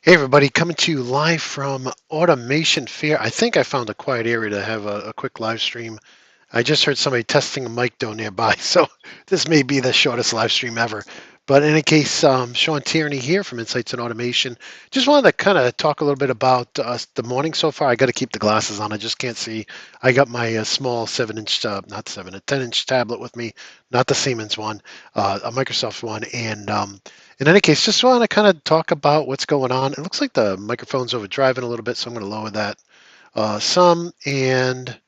Hey everybody, coming to you live from Automation Fair. I think I found a quiet area to have a quick live stream. I just heard somebody testing a mic down nearby, so this may be the shortest live stream ever. But in any case, Sean Tierney here from Insights in Automation. Just wanted to kind of talk a little bit about the morning so far. I got to keep the glasses on. I just can't see. I got my small 7-inch, not 7, a 10-inch tablet with me, not the Siemens one, a Microsoft one. And in any case, just want to kind of talk about what's going on. It looks like the microphone's overdriving a little bit, so I'm going to lower that some and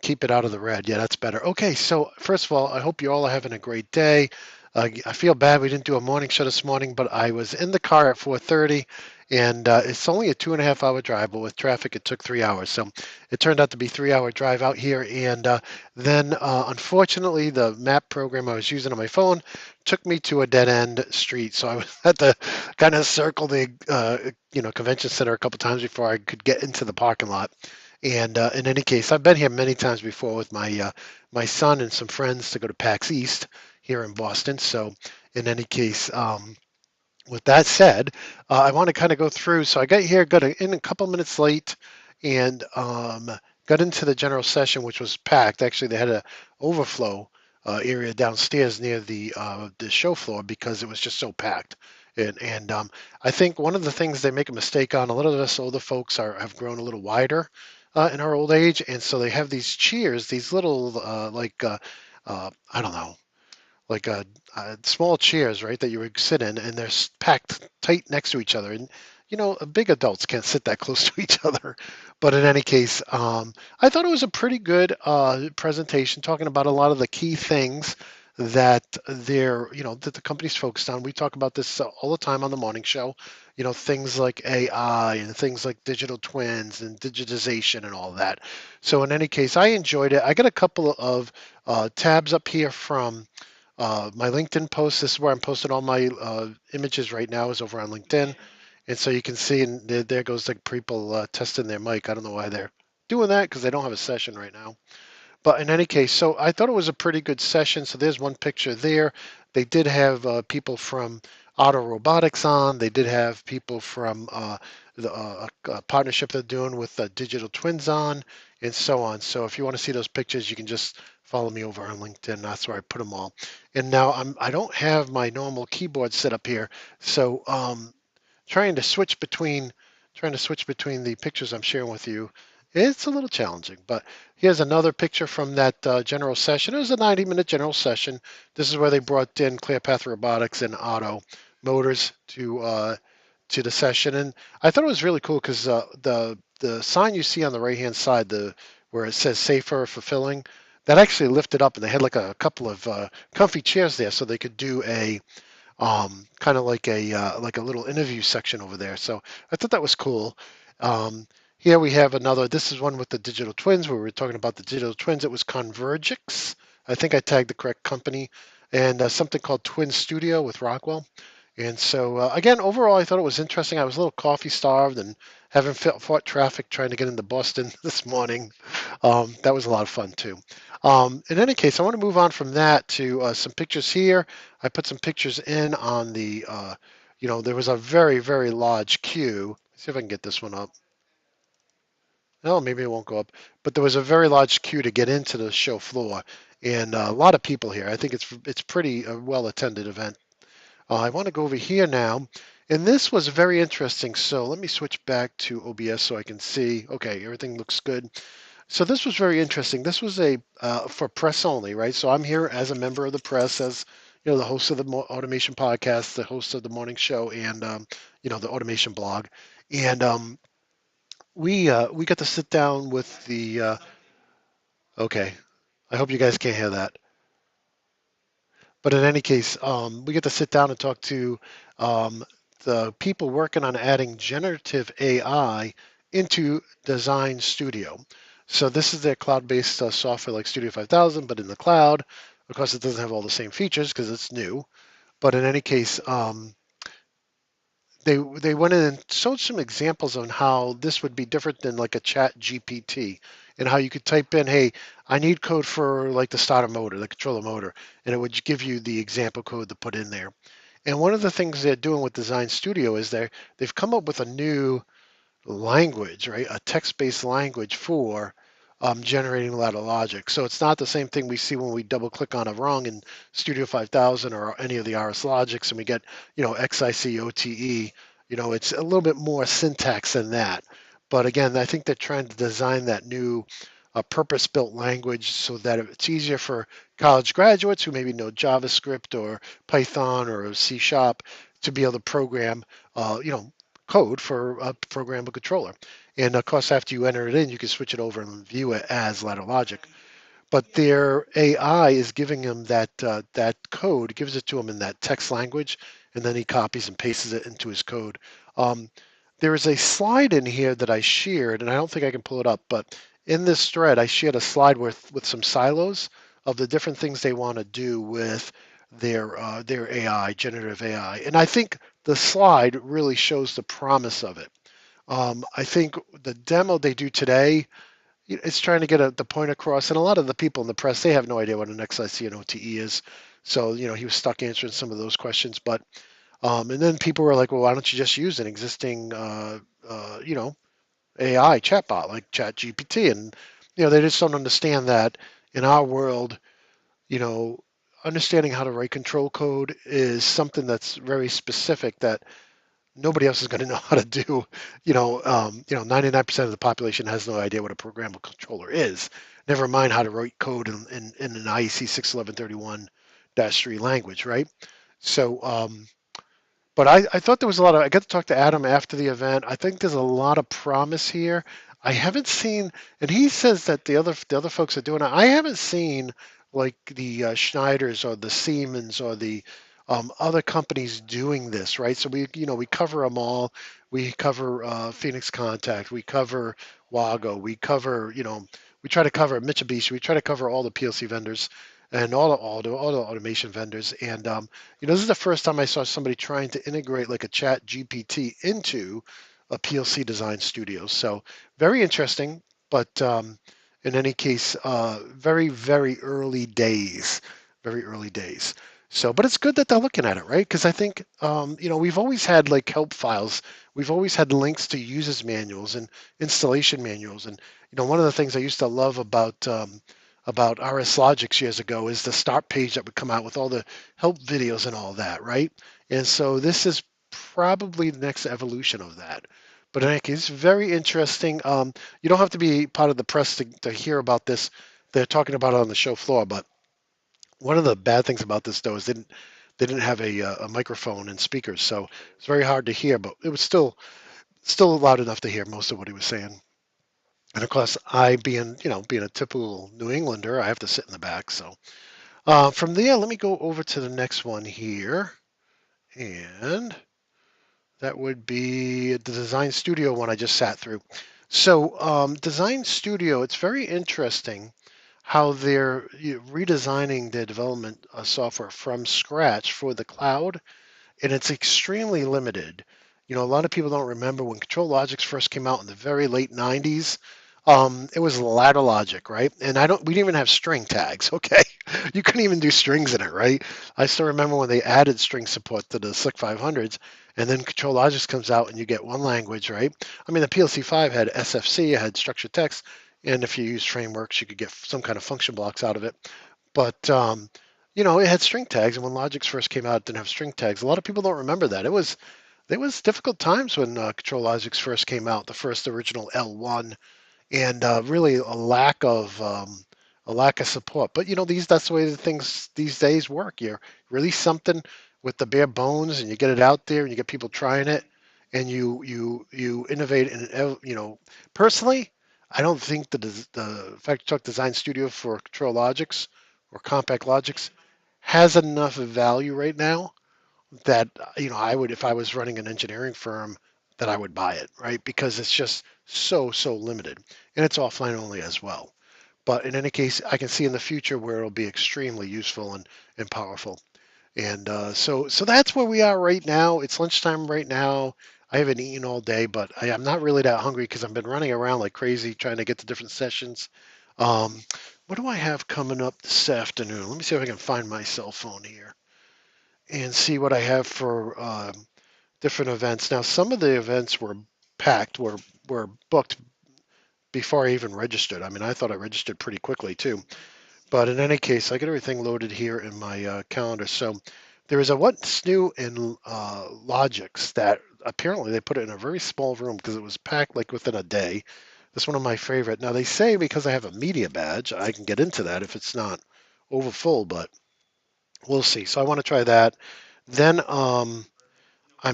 keep it out of the red. Yeah, that's better. Okay, so first of all, I hope you all are having a great day. I feel bad we didn't do a morning show this morning, but I was in the car at 4:30, and it's only a 2.5 hour drive, but with traffic it took 3 hours. So it turned out to be 3 hour drive out here, and then unfortunately the map program I was using on my phone took me to a dead end street. So I had to kind of circle the convention center a couple times before I could get into the parking lot. And in any case, I've been here many times before with my son and some friends to go to PAX East here in Boston. So in any case, with that said, I want to kind of go through. So I got here, in a couple minutes late, and got into the general session, which was packed. Actually, they had a overflow area downstairs near the show floor because it was just so packed. And I think one of the things they make a mistake on, a lot of us older folks have grown a little wider in our old age, and so they have these cheers, these little I don't know, like small chairs, right, that you would sit in, and they're packed tight next to each other. And big adults can't sit that close to each other. But in any case, I thought it was a pretty good presentation, talking about a lot of the key things that that the company's focused on. We talk about this all the time on the morning show. Things like AI and things like digital twins and digitization and all that. So in any case, I enjoyed it. I got a couple of tabs up here from my LinkedIn post. This is where I'm posting all my images right now, is over on LinkedIn. And so you can see, and there goes the people testing their mic. I don't know why they're doing that because they don't have a session right now. But in any case, so I thought it was a pretty good session. So there's one picture there. They did have people from Auto Robotics on. They did have people from the partnership they're doing with Digital Twins on, and so on. So if you want to see those pictures, you can just follow me over on LinkedIn. That's where I put them all. And now I don't have my normal keyboard set up here, so trying to switch between the pictures I'm sharing with you, it's a little challenging. But here's another picture from that general session. It was a 90-minute general session. This is where they brought in ClearPath Robotics and Otto Motors to the session, and I thought it was really cool because the sign you see on the right hand side, the where it says "safer, fulfilling," that actually lifted up, and they had like a couple of comfy chairs there, so they could do a kind of like a little interview section over there. So I thought that was cool. Here we have another. This is one with the digital twins, where we were talking about the digital twins. It was Convergix. I think I tagged the correct company, and something called Twin Studio with Rockwell. And so again, overall, I thought it was interesting. I was a little coffee starved and having fought traffic trying to get into Boston this morning. That was a lot of fun too. In any case, I want to move on from that to some pictures here. I put some pictures in on there was a very, very large queue. Let's see if I can get this one up. No, maybe it won't go up. But there was a very large queue to get into the show floor, and a lot of people here. I think it's pretty well attended event. I want to go over here now, and this was very interesting. So let me switch back to OBS so I can see. Okay, everything looks good. So this was very interesting. This was a for press only, right? So I'm here as a member of the press, as the host of the Automation podcast, the host of the morning show, and the Automation blog, and we got to sit down with the. Okay, I hope you guys can't hear that. But in any case, we get to sit down and talk to um, the people working on adding generative AI into Design Studio. So this is their cloud-based software like Studio 5000, but in the cloud. Of course, it doesn't have all the same features because it's new. But in any case, they went in and showed some examples on how this would be different than like a chat GPT, and how you could type in, hey, I need code for like the starter motor, the controller motor, and it would give you the example code to put in there. And one of the things they're doing with Design Studio is they've come up with a new language, right? A text-based language for generating ladder logic. So it's not the same thing we see when we double click on a rung in Studio 5000 or any of the RS Logics and we get, XICOTE. It's a little bit more syntax than that. But again, I think they're trying to design that new purpose-built language so that it's easier for college graduates who maybe know JavaScript or Python or C Sharp to be able to program, code for a programmable controller. And of course, after you enter it in, you can switch it over and view it as ladder logic. But their AI is giving him that code, gives it to him in that text language, and then he copies and pastes it into his code. Um, there is a slide in here that I shared, and I don't think I can pull it up, but in this thread, I shared a slide with some silos of the different things they want to do with their AI, generative AI, and I think the slide really shows the promise of it. I think the demo they do today, it's trying to get the point across, and a lot of the people in the press they have no idea what an XIC and OTE is. So he was stuck answering some of those questions, but and then people were like, well, why don't you just use an existing AI chatbot like ChatGPT? And they just don't understand that in our world, you know, understanding how to write control code is something that's very specific that nobody else is going to know how to do. 99% of the population has no idea what a programmable controller is. Never mind how to write code in an IEC 61131-3 language, right? So, but I thought there was a lot of. I got to talk to Adam after the event. I think there's a lot of promise here. I haven't seen, and he says that the other folks are doing it. I haven't seen like the Schneiders or the Siemens or the other companies doing this, right? So we cover them all. We cover Phoenix Contact. We cover Wago. We try to cover Mitsubishi. We try to cover all the PLC vendors and all the automation vendors. And this is the first time I saw somebody trying to integrate like a Chat GPT into a PLC design studio. So very interesting, but in any case, very, very early days, very early days. So, but it's good that they're looking at it, right? Because I think, we've always had like help files. We've always had links to users manuals and installation manuals. And, one of the things I used to love about RS Logics years ago is the start page that would come out with all the help videos and all that, right? And so this is probably the next evolution of that. But in any case, it's very interesting. You don't have to be part of the press to hear about this. They're talking about it on the show floor. But one of the bad things about this, though, is they didn't have a microphone and speakers, so it's very hard to hear. But it was still loud enough to hear most of what he was saying. And of course, I being a typical New Englander, I have to sit in the back. So from there, let me go over to the next one here, and that would be the Design Studio one I just sat through. So Design Studio, it's very interesting how they're redesigning their development software from scratch for the cloud, and it's extremely limited. A lot of people don't remember when Control Logics first came out in the very late 90s. It was ladder logic, right? And we didn't even have string tags. Okay, you couldn't even do strings in it, right? I still remember when they added string support to the SLC 500s, and then Control Logics comes out and you get one language, right? I mean, the PLC 5 had SFC, it had structured text, and if you use frameworks, you could get some kind of function blocks out of it. But it had string tags, and when Logix first came out, it didn't have string tags. A lot of people don't remember that. There was difficult times when Control Logix first came out, the first original L1, and really a lack of support. But that's the way the things these days work. You release something with the bare bones, and you get it out there, and you get people trying it, and you innovate. And personally, I don't think the FactoryTalk Design Studio for Control Logics or Compact Logics has enough value right now that I would, if I was running an engineering firm, that I would buy it, right? Because it's just so limited, and it's offline only as well. But in any case, I can see in the future where it'll be extremely useful and powerful. And so that's where we are right now. It's lunchtime right now. I haven't eaten all day, but I'm not really that hungry because I've been running around like crazy trying to get to different sessions. Um, what do I have coming up this afternoon? Let me see if I can find my cell phone here. and see what I have for different events. Now, some of the events were packed, were booked before I even registered. I mean, I thought I registered pretty quickly too. But in any case, I got everything loaded here in my calendar. So there is a what's new in Logix that apparently they put it in a very small room because it was packed like within a day. That's one of my favorite. Now they say because I have a media badge, I can get into that if it's not over full, but we'll see. So I want to try that. Then I'm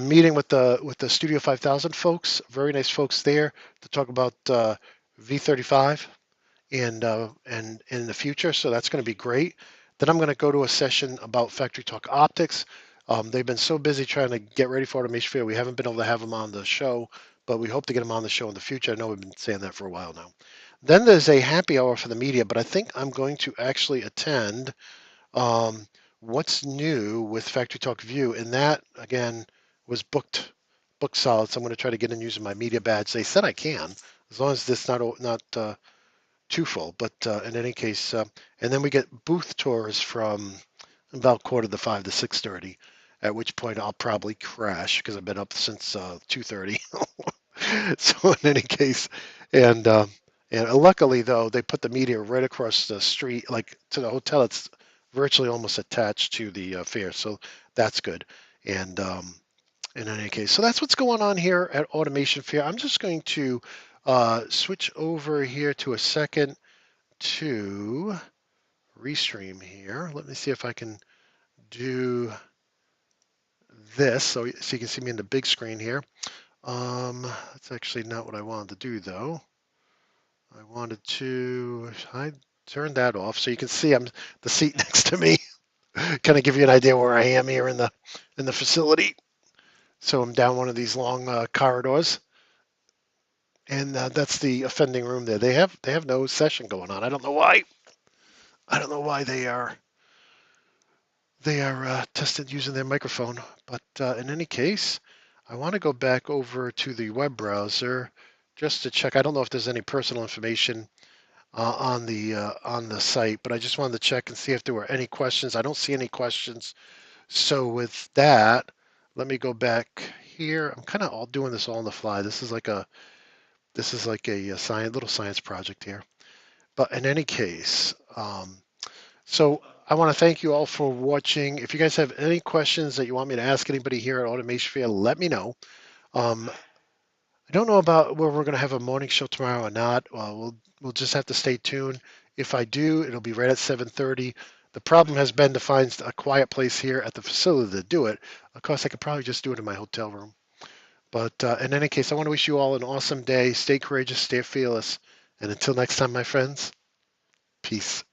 meeting with the Studio 5000 folks, very nice folks there to talk about V35 and in the future. So that's going to be great. Then I'm going to go to a session about Factory Talk Optics. They've been so busy trying to get ready for Automation Fair, we haven't been able to have them on the show, but we hope to get them on the show in the future. I know we've been saying that for a while now. Then there's a happy hour for the media, but I think I'm going to actually attend um, what's new with Factory Talk View, and that again was booked solid. So I'm going to try to get in using my media badge. They said I can, as long as it's not too full. But in any case, and then we get booth tours from about 4:45 to 6:30. At which point I'll probably crash because I've been up since 2:30. So in any case, and uh, and luckily though they put the media right across the street, like to the hotel. It's virtually almost attached to the fair, so that's good. And in any case, so that's what's going on here at Automation Fair. I'm just going to switch over here to a second to restream here. Let me see if I can do this so you can see me in the big screen here. That's actually not what I wanted to do though. I wanted to I turn that off so you can see I'm the seat next to me. Kind of give you an idea where I am here in the facility. So I'm down one of these long corridors, and that's the offending room there. They have no session going on. I don't know why. I don't know why they are tested using their microphone. But in any case, I want to go back over to the web browser just to check. I don't know if there's any personal information on the site, but I just wanted to check and see if there were any questions. I don't see any questions. So with that, let me go back here. I'm kind of all doing this all on the fly. This is like a science little science project here. But in any case, so I want to thank you all for watching. If you guys have any questions that you want me to ask anybody here at Automation Fair, let me know. Um, I don't know about where we're going to have a morning show tomorrow or not. We'll just have to stay tuned. If I do, it'll be right at 7:30. The problem has been to find a quiet place here at the facility to do it. Of course, I could probably just do it in my hotel room. But in any case, I want to wish you all an awesome day. Stay courageous, stay fearless, and until next time, my friends, peace.